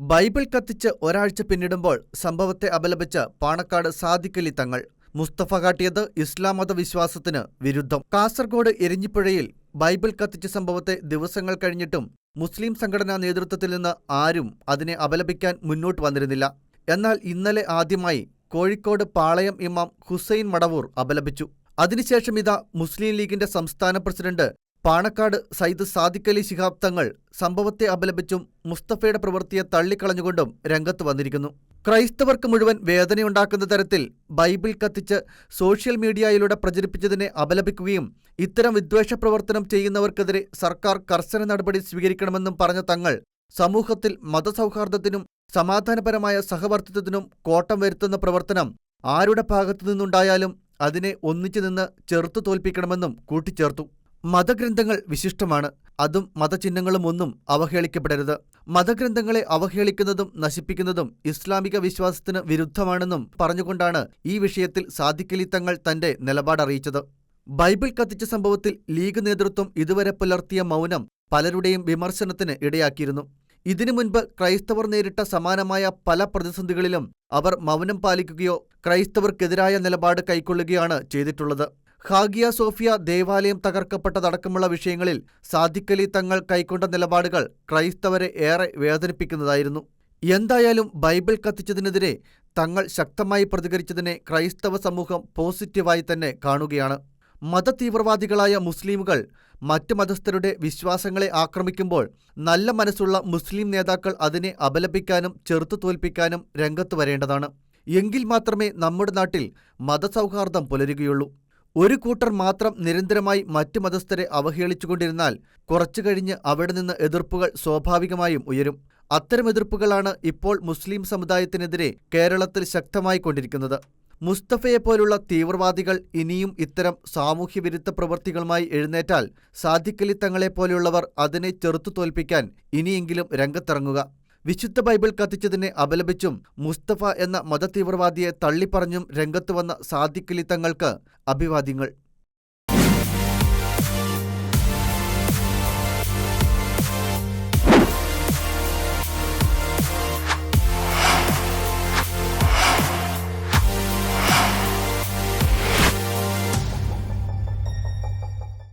Bible കത്തിച്ച് ഒരാഴ്ച പിന്നിടുമ്പോൾ സംഭവത്തെ അപലപിച്ച് പാണക്കാട് സാദിഖലി തങ്ങൾ. മുസ്തഫ കാട്ടിയത് ഇസ്ലാം മതവിശ്വാസത്തിന് വിരുദ്ധം. കാസർഗോഡ് എരിഞ്ഞിപ്പുഴയിൽ ബൈബിൾ കത്തിച്ച സംഭവത്തെ ദിവസങ്ങൾ കഴിഞ്ഞിട്ടും മുസ്ലിം സംഘടനാ നേതൃത്വത്തിൽ നിന്ന് ആരും അതിനെ അപലപിക്കാൻ മുന്നോട്ട് വന്നിരുന്നില്ല. എന്നാൽ ഇന്നലെ ആദ്യമായി കോഴിക്കോട് പാളയം ഇമാം ഹുസൈൻ മടവൂർ അപലപിച്ചു. അതിനുശേഷം ഇതാ മുസ്ലിം ലീഗിന്റെ സംസ്ഥാന പ്രസിഡന്റ് പാണക്കാട് സയ്യിദ് സാദിഖലി ശിഹാബ് തങ്ങൾ സംഭവത്തെ അപലപിച്ചും മുസ്തഫയുടെ പ്രവൃത്തിയെ തള്ളിക്കളഞ്ഞുകൊണ്ടും രംഗത്ത് വന്നിരിക്കുന്നു. ക്രൈസ്തവർക്ക് മുഴുവൻ വേദനയുണ്ടാക്കുന്ന തരത്തിൽ ബൈബിൾ കത്തിച്ച് സോഷ്യൽ മീഡിയയിലൂടെ പ്രചരിപ്പിച്ചതിനെ അപലപിക്കുകയും ഇത്തരം വിദ്വേഷ പ്രവർത്തനം ചെയ്യുന്നവർക്കെതിരെ സർക്കാർ കർശന നടപടി സ്വീകരിക്കണമെന്നും പറഞ്ഞ തങ്ങൾ സമൂഹത്തിൽ മതസൗഹാർദ്ദത്തിനും സമാധാനപരമായ സഹവർത്തിത്വത്തിനും കോട്ടം വരുത്തുന്ന പ്രവർത്തനം ആരുടെ ഭാഗത്തു നിന്നുണ്ടായാലും അതിനെ ഒന്നിച്ചു നിന്ന് ചെറുത്തു തോൽപ്പിക്കണമെന്നും കൂട്ടിച്ചേർത്തു. മതഗ്രന്ഥങ്ങൾ വിശിഷ്ടമാണ്. അതും മതചിഹ്നങ്ങളും ഒന്നും അവഹേളിക്കപ്പെടരുത്. മതഗ്രന്ഥങ്ങളെ അവഹേളിക്കുന്നതും നശിപ്പിക്കുന്നതും ഇസ്ലാമിക വിശ്വാസത്തിന് വിരുദ്ധമാണെന്നും പറഞ്ഞുകൊണ്ടാണ് ഈ വിഷയത്തിൽ സാദിഖലി തങ്ങൾ തന്റെ നിലപാടറിയിച്ചത്. ബൈബിൾ കത്തിച്ച സംഭവത്തിൽ ലീഗ് നേതൃത്വം ഇതുവരെ പുലർത്തിയ മൗനം പലരുടെയും വിമർശനത്തിന് ഇടയാക്കിയിരുന്നു. ഇതിനു മുൻപ് ക്രൈസ്തവർ നേരിട്ട സമാനമായ പല പ്രതിസന്ധികളിലും അവർ മൗനം പാലിക്കുകയോ ക്രൈസ്തവർക്കെതിരായ നിലപാട് കൈക്കൊള്ളുകയാണ് ചെയ്തിട്ടുള്ളത്. ഹാഗിയ സോഫിയ ദേവാലയം തകർക്കപ്പെട്ടതടക്കമുള്ള വിഷയങ്ങളിൽ സാദിഖലി തങ്ങൾ കൈക്കൊണ്ട നിലപാടുകൾ ക്രൈസ്തവരെ ഏറെ വേദനിപ്പിക്കുന്നതായിരുന്നു. എന്തായാലും ബൈബിൾ കത്തിച്ചതിനെതിരെ തങ്ങൾ ശക്തമായി പ്രതികരിച്ചതിനെ ക്രൈസ്തവ സമൂഹം പോസിറ്റീവായി തന്നെ കാണുകയാണ്. മതതീവ്രവാദികളായ മുസ്ലിമുകൾ മറ്റു മതസ്ഥരുടെ വിശ്വാസങ്ങളെ ആക്രമിക്കുമ്പോൾ നല്ല മനസ്സുള്ള മുസ്ലിം നേതാക്കൾ അതിനെ അപലപിക്കാനും ചെറുത്തു തോൽപ്പിക്കാനും രംഗത്തു വരേണ്ടതാണ്. എങ്കിൽ മാത്രമേ നമ്മുടെ നാട്ടിൽ മതസൗഹാർദ്ദം പുലരുകയുള്ളൂ. ഒരു കൂട്ടർ മാത്രം നിരന്തരമായി മറ്റു മതസ്ഥരെ അവഹേളിച്ചുകൊണ്ടിരുന്നാൽ കുറച്ചു കഴിഞ്ഞ് അവിടെ നിന്ന് എതിർപ്പുകൾ സ്വാഭാവികമായും ഉയരും. അത്തരം എതിർപ്പുകളാണ് ഇപ്പോൾ മുസ്ലിം സമുദായത്തിനെതിരെ കേരളത്തിൽ ശക്തമായി കൊണ്ടിരിക്കുന്നത്. മുസ്തഫയെപ്പോലുള്ള തീവ്രവാദികൾ ഇനിയും ഇത്തരം സാമൂഹ്യവിരുദ്ധ പ്രവൃത്തികളുമായി എഴുന്നേറ്റാൽ സാദിഖലി തങ്ങളെപ്പോലെയുള്ളവർ അതിനെ ചെറുത്തു തോൽപ്പിക്കാൻ ഇനിയെങ്കിലും രംഗത്തിറങ്ങുക. വിശുദ്ധ ബൈബിൾ കത്തിച്ചതിനെ അപലപിച്ചും മുസ്തഫ എന്ന മതതീവ്രവാദിയെ തള്ളിപ്പറഞ്ഞും രംഗത്തുവന്ന സാദിഖലി തങ്ങൾക്ക് അഭിവാദ്യങ്ങൾ.